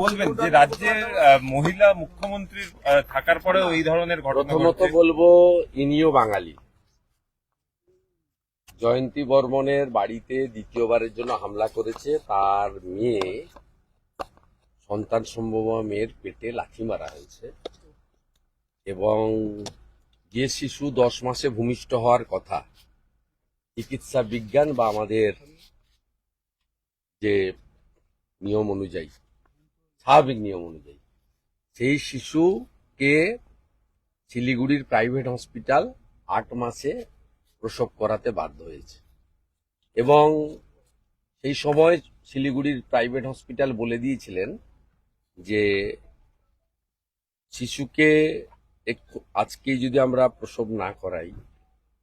বলবেন যে রাজ্যের মহিলা মুখ্যমন্ত্রীর থাকার পরেও এই ধরনের ঘটনা প্রথমত বলবো ইনিও বাঙালি। জয়ন্তী বর্মনের বাড়িতে দ্বিতীয়বারের জন্য হামলা করেছে, তার মেয়ে সন্তান সম্ভব মেয়ের পেটে লাথি মারা হয়েছে এবং যে শিশু 10 মাসে ভূমিষ্ঠ হওয়ার কথা চিকিৎসা বিজ্ঞান বা আমাদের যে নিয়ম অনুযায়ী, স্বাভাবিক নিয়ম অনুযায়ী, সেই শিশুকে শিলিগুড়ির প্রাইভেট হসপিটাল 8 মাসে প্রসব করাতে বাধ্য হয়েছে এবং সেই সময় শিলিগুড়ির প্রাইভেট হসপিটাল বলে দিয়েছিলেন যে শিশুকে আজকেই যদি আমরা প্রসব না করাই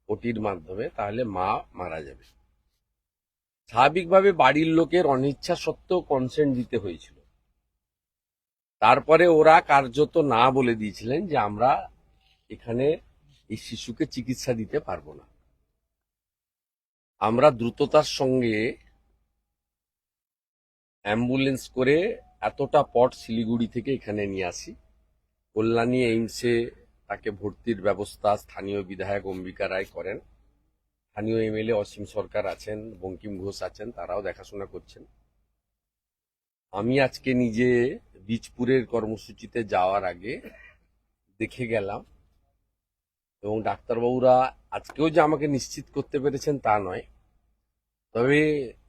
ওটির মাধ্যমে তাহলে মা মারা যাবে। স্বাভাবিকভাবে বাড়ির লোকের অনিচ্ছা সত্ত্বেও কনসেন্ট দিতে হয়েছিল। তারপরে ওরা কার্যত না বলে দিয়েছিলেন যে আমরা এখানে এই শিশুকে চিকিৎসা দিতে পারবো না। আমরা দ্রুততার সঙ্গে অ্যাম্বুলেন্স করে এতটা পথ শিলিগুড়ি থেকে এখানে নিয়ে আসি। কল্যাণী এইমসে তাকে ভর্তির ব্যবস্থা স্থানীয় বিধায়ক অম্বিকা রায় করেন, স্থানীয় এমএলএ অসীম সরকার আছেন, বঙ্কিম ঘোষ আছেন, তারাও দেখাশোনা করছেন। আমি আজকে নিজে বীজপুরের কর্মসূচিতে যাওয়ার আগে দেখে গেলাম এবং ডাক্তারবাবুরা আজকেও যে আমাকে নিশ্চিত করতে পেরেছেন তা নয়, তবে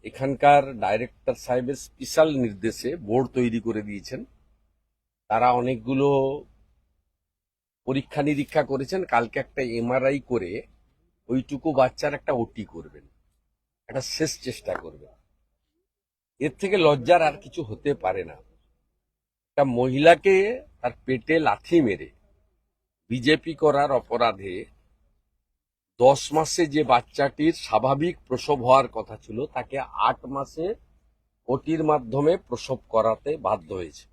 এখানকার ডাইরেক্টর সাহেবের স্পেশাল নির্দেশে বোর্ড তৈরি করে দিয়েছেন। তারা অনেকগুলো পরীক্ষা নিরীক্ষা করেছেন, কালকে একটা এমআরআই করে ওইটুকু বাচ্চার একটা ওটি করবেন, একটা শেষ চেষ্টা করবেন। এর থেকে লজ্জার আর কিছু হতে পারে না। একটা মহিলাকে তার পেটে লাথি মেরে বিজেপি করার অপরাধে 10 মাসে যে বাচ্চাটির স্বাভাবিক প্রসব হওয়ার কথা ছিল তাকে 8 মাসে ওটির মাধ্যমে প্রসব করাতে বাধ্য হয়েছে।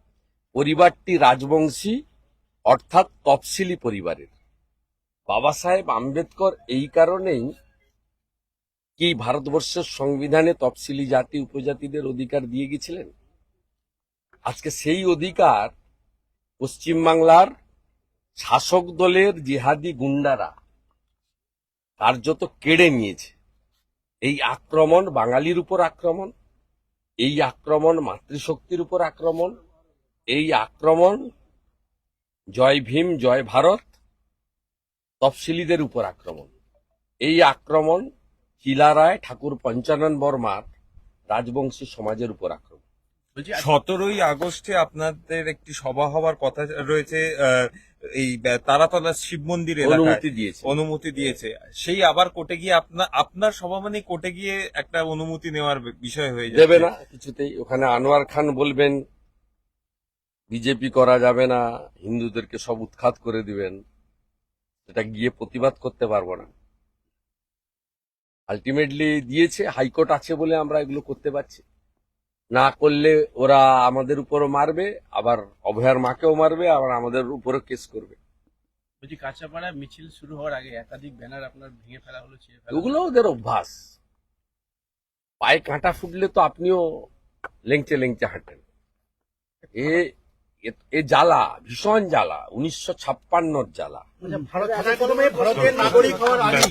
পরিবারটি রাজবংশী অর্থাৎ তফসিলি পরিবারের। বাবা সাহেব আম্বেদকর এই কারণেই কি ভারতবর্ষের সংবিধানে তফসিলি জাতি উপজাতিদের অধিকার দিয়ে গেছিলেন। আজকে সেই অধিকার পশ্চিমবাংলার শাসক দলের জিহাদি গুন্ডারা কার্যত কেড়ে নিয়েছে। এই আক্রমণ বাঙালির উপর আক্রমণ, এই আক্রমণ মাতৃশক্তির উপর আক্রমণ, এই আক্রমণ জয় ভীম জয় ভারত তফসিলিদের উপর আক্রমণ, এই আক্রমণ চিলারায় ঠাকুর পঞ্চানন বর্মার রাজবংশী সমাজের উপর আক্রমণ। 17ই আগস্টে আপনাদের একটি সভা হওয়ার কথা রয়েছে, এই তারাতলা শিব মন্দির অনুমতি দিয়েছে। সেই আবার কোর্টে গিয়ে আপনার সভা মানে কোর্টে গিয়ে একটা অনুমতি নেওয়ার বিষয় হয়ে যাবে। দেবে না কিছুতেই। ওখানে আনোয়ার খান বলবেন বিজেপি করা যাবে না, হিন্দুদেরকে সব উৎখাত করে দিবেন, সেটা গিয়ে প্রতিবাদ করতে পারবো না। আলটিমেটলি দিয়েছে, হাইকোর্ট আছে বলে আমরা এগুলো করতে পারছি। না করলে ওরা আমাদের উপরও মারবে, আবার অভয়ার মাকেও মারবে, আবার আমাদের উপরও কেস করবে। বলছি কাঁচাপাড়া মিছিল শুরু হওয়ার আগে একাধিক ব্যানার আপনার ভেঙে ফেলা হলো, ছিঁড়ে ফেলা ওগুলো ওদের অভ্যাস। পায়ে কাঁটা ফুটলে তো আপনিও লেংচে লেংচে হাঁটেন। এ জ্বালা, ভীষণ জ্বালা, 1956 জ্বালা। ভারতের নাগরিক হওয়ার আগে